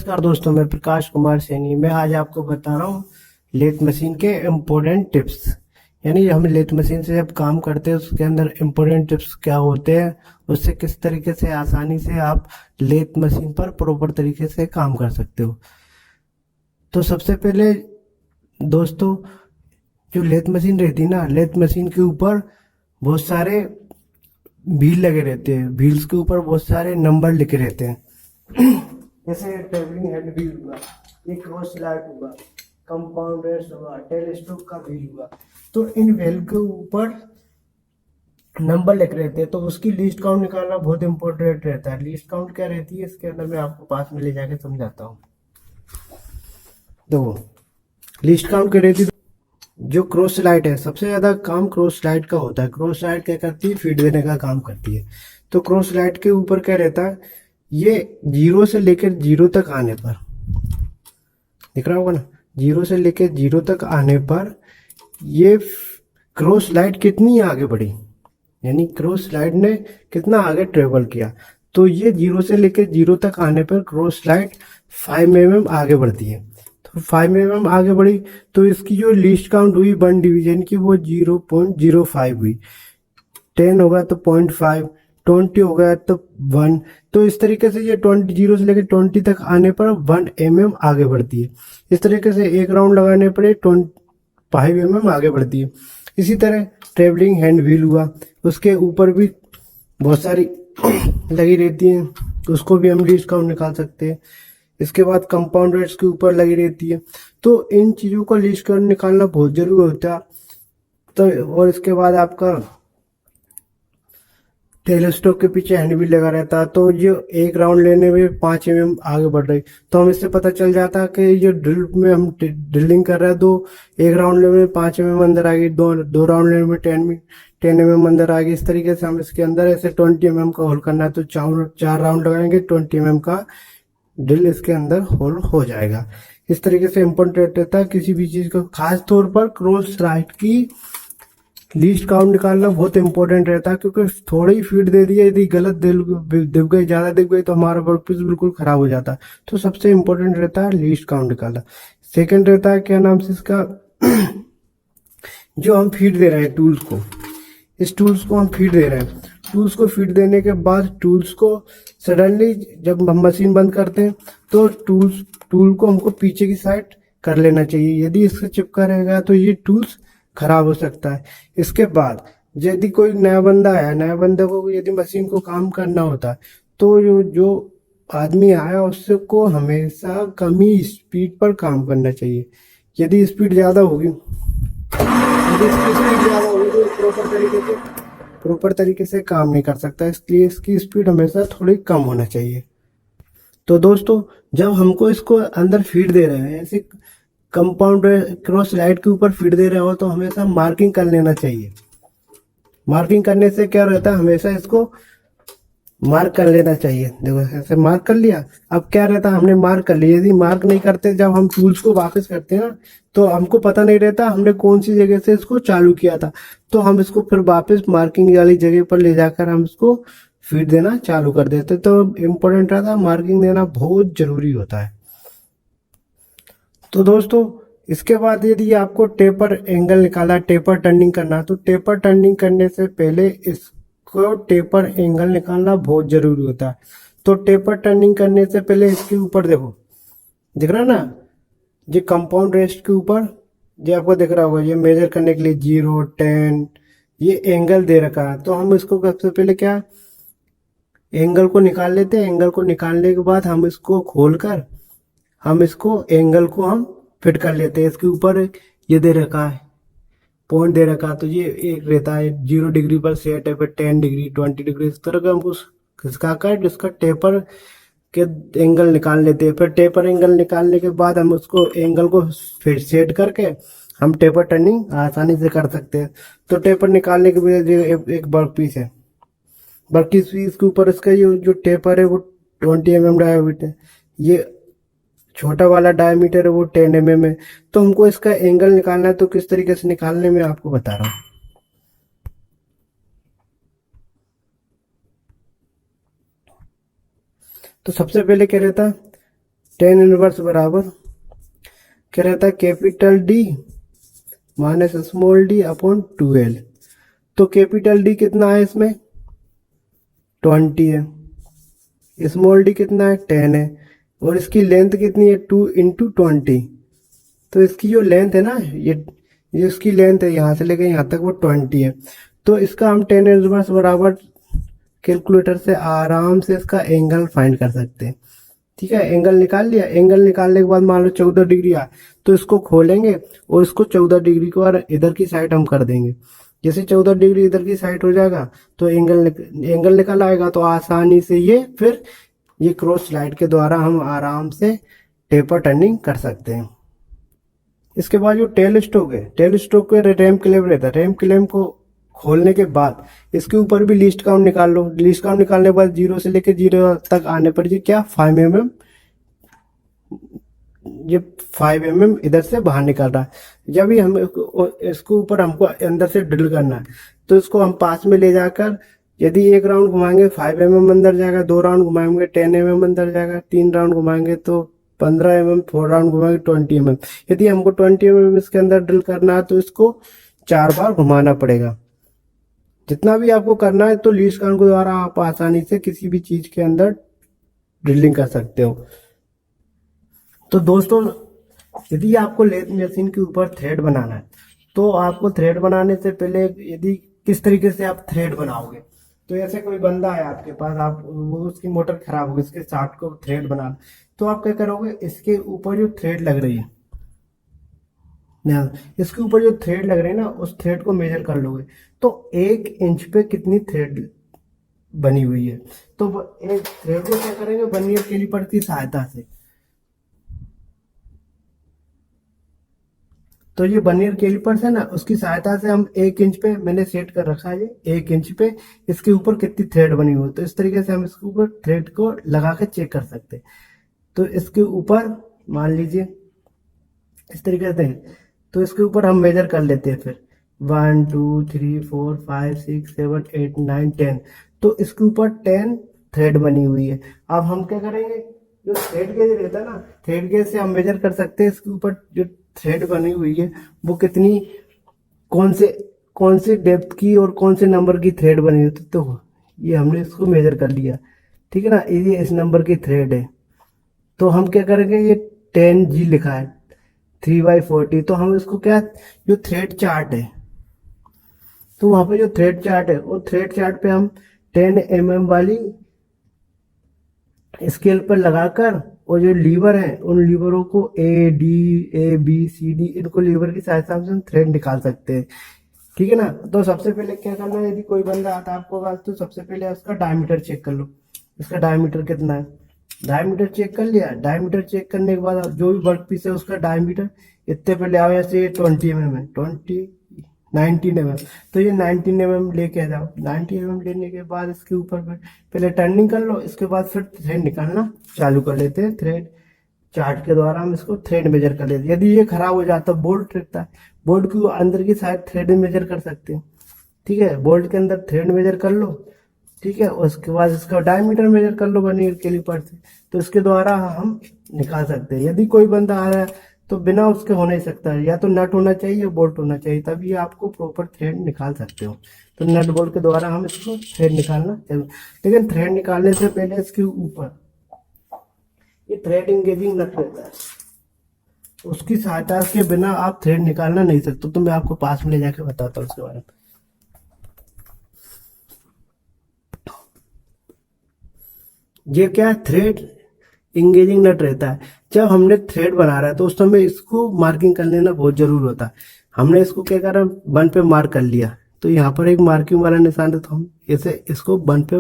नमस्कार दोस्तों, मैं प्रकाश कुमार सैनी। मैं आज आपको बता रहा हूँ लेथ मशीन के इम्पोर्टेंट टिप्स। यानी हम लेथ मशीन से जब काम करते हैं उसके अंदर इम्पोर्टेंट टिप्स क्या होते हैं, उससे किस तरीके से आसानी से आप लेथ मशीन पर प्रॉपर तरीके से काम कर सकते हो। तो सबसे पहले दोस्तों, जो लेथ मशीन रहती है ना, लेथ मशीन के ऊपर बहुत सारे व्हील लगे रहते हैं। व्हील्स के ऊपर बहुत सारे नंबर लिखे रहते हैं। जैसे ट्रेवलिंग हेड व्हील हुआ, एक क्रॉस स्लॉट हुआ, कंपाउंड रेस्ट हुआ, टेलीस्कोप का व्हील हुआ। तो इन व्हील के ऊपर नंबर लिख रहते हैं, तो उसकी लिस्ट काउंट निकालना बहुत इंपॉर्टेंट रहता है। लिस्ट काउंट क्या रहती है, इसके अंदर मैं आपको पास में ले जाके समझाता हूँ। देखो, लिस्ट काउंट क्या रहती है। जो क्रॉस स्लाइड है, सबसे ज्यादा काम क्रॉस स्लाइड का होता है। क्रॉस स्लाइड क्या करती है, फीड देने का काम करती है। तो क्रॉस स्लाइड के ऊपर क्या रहता है, ये 0 से लेकर 0 तक आने पर, दिख रहा होगा ना, 0 से लेकर 0 तक आने पर ये क्रॉस स्लाइड कितनी आगे बढ़ी, यानी क्रॉस स्लाइड ने कितना आगे ट्रेवल किया। तो ये 0 से लेकर 0 तक आने पर क्रॉस स्लाइड 5 mm आगे बढ़ती है। तो 5 mm आगे बढ़ी तो इसकी जो लिस्ट काउंट हुई 1 डिवीजन की, वो 0.05 हुई। 10 होगा तो 0.5, 20 हो गया तो 1। तो इस तरीके से ये 0 से लेकर 20 तक आने पर 1 mm आगे बढ़ती है। इस तरीके से एक राउंड लगाने पर 5 mm आगे बढ़ती है। इसी तरह ट्रेवलिंग हैंड व्हील हुआ, उसके ऊपर भी बहुत सारी लगी रहती हैं, उसको भी हम लिस्ट काउंट निकाल सकते हैं। इसके बाद कंपाउंड रेट्स के ऊपर लगी रहती है। तो इन चीज़ों का लिस्ट काउंट निकालना बहुत जरूरी होता है। तो और इसके बाद आपका टेलीस्कोप के पीछे हैंड व्हील लगा रहता है, तो जो एक राउंड लेने में 5 mm आगे बढ़ रही, तो हम इससे पता चल जाता है कि जो ड्रिल में हम ड्रिलिंग कर रहे हैं, तो एक राउंड लेने में 5 mm अंदर आ गई, दो राउंड लेने में 10 mm अंदर आ गई। इस तरीके से हम इसके अंदर ऐसे 20 mm का होल करना है, तो चार राउंड लगाएंगे, 20 mm का ड्रिल इसके अंदर होल हो जाएगा। इस तरीके से इम्पोर्टेंट रहता है किसी भी चीज को, खास तौर पर क्रॉस राइट की लिस्ट काउंट निकालना बहुत इंपॉर्टेंट रहता है, क्योंकि थोड़ी ही फीड दे दी, यदि गलत दिख गई, ज्यादा दिख गई, तो हमारा वर्कपीस बिल्कुल खराब हो जाता है। तो सबसे इंपॉर्टेंट रहता है लिस्ट काउंट निकालना। सेकंड रहता है, क्या नाम से इसका, जो हम फीड दे रहे हैं टूल्स को, इस टूल्स को हम फीड दे रहे हैं। टूल्स को फीड देने के बाद टूल्स को सडनली जब हम मशीन बंद करते हैं, तो टूल को हमको पीछे की साइड कर लेना चाहिए। यदि इससे चिपका रहेगा तो ये टूल्स खराब हो सकता है। इसके बाद यदि कोई नया बंदा आया, नया बंदे को यदि मशीन को काम करना होता है, तो जो आदमी आया उससे को हमेशा कम ही स्पीड पर काम करना चाहिए। यदि स्पीड ज़्यादा होगी, तो प्रॉपर तरीके से काम नहीं कर सकता, इसलिए इसकी स्पीड हमेशा थोड़ी कम होना चाहिए। तो दोस्तों, जब हमको इसको अंदर फीड दे रहे हैं, ऐसे कंपाउंड क्रॉस स्लाइड के ऊपर फीड दे रहे हो, तो हमेशा मार्किंग कर लेना चाहिए। मार्किंग करने से क्या रहता है, हमेशा इसको मार्क कर लेना चाहिए। देखो, ऐसे मार्क कर लिया। अब क्या रहता है, हमने मार्क कर लिया। यदि मार्क नहीं करते, जब हम टूल्स को वापस करते हैं ना, तो हमको पता नहीं रहता हमने कौन सी जगह से इसको चालू किया था। तो हम इसको फिर वापस मार्किंग वाली जगह पर ले जाकर हम इसको फीड देना चालू कर देते। तो इम्पोर्टेंट रहता है, मार्किंग देना बहुत जरूरी होता है। तो दोस्तों, इसके बाद यदि आपको टेपर एंगल निकाला, टेपर टर्निंग करना, तो टेपर टर्निंग करने से पहले इसको टेपर एंगल निकालना बहुत जरूरी होता है। तो टेपर टर्निंग करने से पहले इसके ऊपर देखो, दिख रहा ना, ये कंपाउंड रेस्ट के ऊपर ये आपको दिख रहा होगा, ये मेजर करने के लिए 0, 10 ये एंगल दे रखा है। तो हम इसको सबसे पहले क्या, एंगल को निकाल लेते हैं। एंगल को निकालने के बाद हम इसको खोलकर हम इसको एंगल को हम फिट कर लेते हैं। इसके ऊपर ये दे रखा है, पॉइंट दे रखा है, तो ये एक रहता है 0 डिग्री पर सेट है, फिर 10 डिग्री, 20 डिग्री, इस तरह का हमको खिसका कर इसका टेपर के एंगल निकाल लेते हैं। फिर टेपर एंगल निकालने के बाद हम उसको एंगल को फिर सेट करके हम टेपर टर्निंग आसानी से कर सकते हैं। तो टेपर निकालने के बाद एक वर्क पीस है, वर्क पीस के ऊपर इसका ये जो टेपर है वो 20 mm डायमीटर है, ये छोटा वाला डायमीटर है वो 10 mm है। तो हमको इसका एंगल निकालना है, तो किस तरीके से निकालने में आपको बता रहा हूँ। तो सबसे पहले क्या रहता है, टेन इनवर्स बराबर क्या रहता है, capital D minus small D upon 2l। तो कैपिटल डी कितना है इसमें 20 है, स्मॉल डी कितना है 10 है, और इसकी लेंथ कितनी है 2 इंटू 20। तो इसकी जो लेंथ है ना, ये इसकी लेंथ है यहाँ से लेकर यहाँ तक वो 20 है। तो इसका हम टेन इनवर्स बराबर कैलकुलेटर से आराम से इसका एंगल फाइंड कर सकते हैं। ठीक है, एंगल निकाल लिया। एंगल निकालने के बाद मान लो 14 डिग्री आया, तो इसको खोलेंगे और इसको 14 डिग्री को और इधर की साइड हम कर देंगे। जैसे 14 डिग्री इधर की साइड हो जाएगा तो एंगल निकल आएगा। तो आसानी से ये फिर ये क्रॉस स्लाइड के द्वारा हम आराम से टेपर टर्निंग कर सकते हैं। इसके बाद जो टेल स्टोक है, टेल स्टोक के रैम क्लैंप रहता है। रैम क्लैंप को खोलने के बाद इसके ऊपर भी लीस्ट काउंट निकाल लो। लीस्ट काउंट निकालने के बाद 0 से लेकर 0 तक आने पर ये क्या 5 mm, ये 5 mm इधर से बाहर निकल रहा है। जब भी हम इसको ऊपर हमको अंदर से ड्रिल करना है तो इसको हम पास में ले जाकर यदि एक राउंड घुमाएंगे 5 mm अंदर जाएगा, 2 राउंड घुमाएंगे 10 mm अंदर जाएगा, 3 राउंड घुमाएंगे तो 15 mm, 4 राउंड घुमाएंगे 20 mm। यदि हमको 20 mm इसके अंदर ड्रिल करना है तो इसको 4 बार घुमाना पड़ेगा। जितना भी आपको करना है तो लीस्ट काउंट के द्वारा आप आसानी से किसी भी चीज के अंदर ड्रिलिंग कर सकते हो। तो दोस्तों, यदि आपको लेथ मशीन के ऊपर थ्रेड बनाना है तो आपको थ्रेड बनाने से पहले यदि किस तरीके से आप थ्रेड बनाओगे, तो ऐसे कोई बंदा है आपके पास, आप वो उसकी मोटर खराब होगी, इसके शाफ्ट को थ्रेड बनाना, तो आप क्या करोगे, इसके ऊपर जो थ्रेड लग रही है ना, इसके ऊपर जो थ्रेड लग रही है ना, उस थ्रेड को मेजर कर लोगे तो 1 इंच पे कितनी थ्रेड बनी हुई है। तो एक थ्रेड को क्या करेंगे, वर्नियर कैलिपर की सहायता से, तो ये वर्नियर कैलिपर है ना, उसकी सहायता से हम 1 इंच पे मैंने सेट कर रखा है, ये 1 इंच पे इसके ऊपर कितनी थ्रेड बनी हुई है। तो इस तरीके से हम इसके ऊपर थ्रेड को लगा के चेक कर सकते हैं। तो इसके ऊपर मान लीजिए इस तरीके से, तो इसके ऊपर हम मेजर कर लेते हैं फिर 1 2 3 4 5 6 7 8 9 10। तो इसके ऊपर 10 थ्रेड बनी हुई है। अब हम क्या करेंगे, जो थ्रेड गेज रहता है ना, थ्रेड गेज से हम मेजर कर सकते हैं इसके ऊपर जो थ्रेड बनी हुई है वो कितनी, कौन से डेप्थ की और कौन से नंबर की थ्रेड बनी हुई है। तो ये हमने इसको मेजर कर लिया, ठीक है ना, ये इस नंबर की थ्रेड है। तो हम क्या करेंगे, ये 10G लिखा है 3/40, तो हम इसको क्या, जो थ्रेड चार्ट है, तो वहां पे जो थ्रेड चार्ट है, वो थ्रेड चार्ट पे हम 10 mm वाली स्केल पर लगाकर, और जो लीवर है उन लीवरों को A, D, A, B, C, D, इनको लीवर की सहायता से हम थ्रेड निकाल सकते हैं। ठीक है ना। तो सबसे पहले क्या करना है, यदि कोई बंदा आता है आपको पास, तो सबसे पहले उसका डायमीटर चेक कर लो, इसका डायमीटर कितना है। डायमीटर चेक कर लिया, डायमीटर चेक करने के बाद जो भी वर्क पीस है उसका डायमीटर इतने पहले आओ, ऐसे 20 mm है, 19 mm, तो ये 19 mm लेके आ जाओ। 19 mm लेने के बाद इसके ऊपर पहले टर्निंग कर लो, इसके बाद फिर थ्रेड निकालना चालू कर लेते हैं। थ्रेड चार्ट के द्वारा हम इसको थ्रेड मेजर कर लेते हैं। यदि ये खराब हो जाता है, बोल्ट रहता है, बोल्ट के अंदर की साइड थ्रेड मेजर कर सकते हैं। ठीक है, बोल्ट के अंदर थ्रेड मेजर कर लो, ठीक है, उसके बाद इसका डायमीटर मेजर कर लो वर्नियर कैलिपर से, तो इसके द्वारा हम निकाल सकते हैं। यदि कोई बंदा आ रहा है तो बिना उसके हो नहीं सकता है, या तो नट होना चाहिए या बोल्ट होना चाहिए, तभी आपको प्रॉपर थ्रेड निकाल सकते हो। तो नट बोल्ट के द्वारा हम इसको थ्रेड निकालना चाहिए। लेकिन थ्रेड निकालने से पहले इसके ऊपर ये थ्रेड इंगेजिंग नट रहता है, उसकी सहायता के बिना आप थ्रेड निकालना नहीं सकते। तो मैं आपको पास में ले जाके बताता हूँ उसके बारे में। ये क्या है, थ्रेड इंगेजिंग नट रहता है। जब हमने थ्रेड बना रहा है तो उस समय इसको मार्किंग कर लेना बहुत जरूरी होता है। हमने इसको क्या करा, बन पे मार्क कर लिया, तो यहाँ पर एक मार्किंग वाला निशान है, तो हम ऐसे इसको बन पे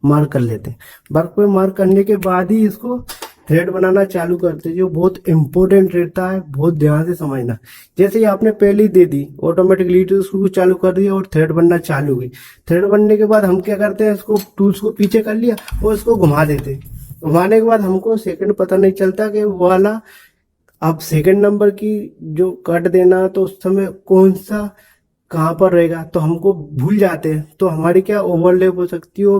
मार्क कर लेते हैं। बन पे मार्क करने के बाद ही इसको थ्रेड बनाना चालू करते हैं, जो बहुत इंपॉर्टेंट रहता है, बहुत ध्यान से समझना। जैसे ही आपने पहली दे दी, ऑटोमेटिकली उसको चालू कर दिया और थ्रेड बनना चालू हुई। थ्रेड बनने के बाद हम क्या करते हैं, इसको टूल्स को पीछे कर लिया और इसको घुमा देते हैं। घुमाने के बाद हमको सेकंड पता नहीं चलता कि वो वाला अब सेकंड नंबर की जो कट देना, तो उस समय कौन सा कहाँ पर रहेगा, तो हमको भूल जाते हैं। तो हमारी क्या ओवरलैप हो सकती है,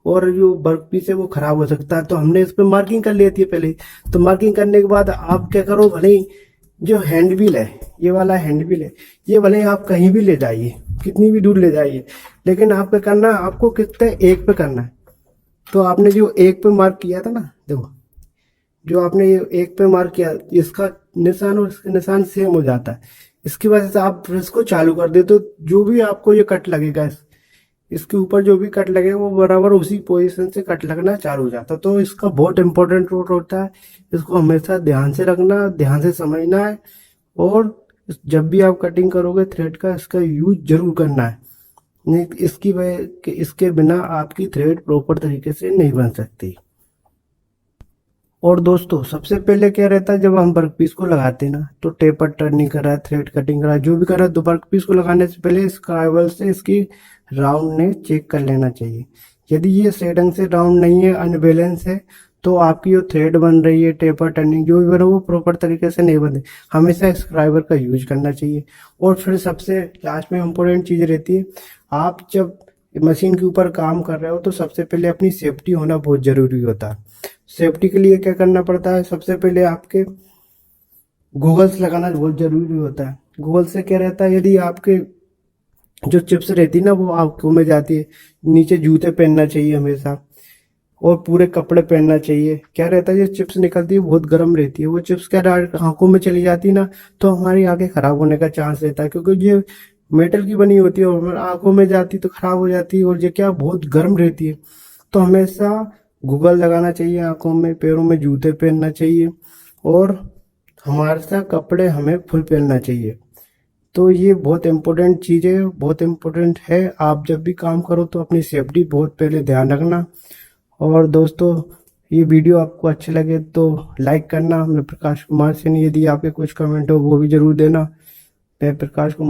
और जो वर्क पीस है वो खराब हो सकता है। तो हमने इस पर मार्किंग कर ली थी पहले। तो मार्किंग करने के बाद आप क्या करो, भले ही जो हैंडबिल है, ये वाला हैंडबिल है, ये भले ही आप कहीं भी ले जाइए, कितनी भी दूर ले जाइए, लेकिन आपको करना, आपको कितने एक पे करना है। तो आपने जो एक पे मार्क किया था ना, देखो जो आपने ये एक पे मार्क किया, इसका निशान और इसका निशान सेम हो जाता है। इसकी वजह से आप प्रेस को चालू कर दे तो जो भी आपको ये कट लगेगा, इसके ऊपर जो भी कट लगे वो बराबर उसी पोजीशन से कट लगना चालू हो जाता है। तो इसका बहुत इंपॉर्टेंट रोल होता है। इसको हमेशा ध्यान से रखना, ध्यान से समझना है। और जब भी आप कटिंग करोगे थ्रेड का, इसका यूज जरूर करना है। नहीं, इसकी वजह कि इसके बिना आपकी थ्रेड प्रॉपर तरीके से नहीं बन सकती। और दोस्तों सबसे पहले क्या रहता है, जब हम वर्क पीस को लगाते हैं ना, तो टेपर टर्निंग कर रहा है, थ्रेड कटिंग कर रहा है, जो भी कर रहा है, तो वर्क पीस को लगाने से पहले स्क्राइबल से इसकी राउंडनेस चेक कर लेना चाहिए। यदि ये सही ढंग से राउंड नहीं है, अनबैलेंस है, तो आपकी जो थ्रेड बन रही है, टेपर टर्निंग जो भी बन रहा है, वो प्रॉपर तरीके से नहीं बने। हमेशा स्क्राइबर का यूज करना चाहिए। और फिर सबसे लास्ट में इम्पोर्टेंट चीज़ रहती है, आप जब मशीन के ऊपर काम कर रहे हो तो सबसे पहले अपनी सेफ्टी होना बहुत ज़रूरी होता है। सेफ्टी के लिए क्या करना पड़ता है, सबसे पहले आपके गूगल्स लगाना बहुत ज़रूरी होता है। गूगल से क्या रहता है, यदि आपके जो चिप्स रहती है ना वो आंखों में जाती है, नीचे जूते पहनना चाहिए हमेशा, और पूरे कपड़े पहनना चाहिए। क्या रहता है, जो चिप्स निकलती है बहुत गर्म रहती है, वो चिप्स क्या डायरेक्ट आंखों में चली जाती है ना, तो हमारी आंखें खराब होने का चांस रहता है, क्योंकि ये मेटल की बनी होती है और आंखों में जाती तो खराब हो जाती है। और ये क्या बहुत गर्म रहती है। तो हमेशा गूगल लगाना चाहिए आंखों में, पैरों में जूते पहनना चाहिए, और हमारे साथ कपड़े हमें फुल पहनना चाहिए। तो ये बहुत इम्पोर्टेंट चीज़ है, बहुत इम्पोर्टेंट है। आप जब भी काम करो तो अपनी सेफ्टी बहुत पहले ध्यान रखना। और दोस्तों ये वीडियो आपको अच्छे लगे तो लाइक करना। मैं प्रकाश कुमार सिंह, यदि आपके कुछ कमेंट हो वो भी ज़रूर देना। मैं प्रकाश कुमार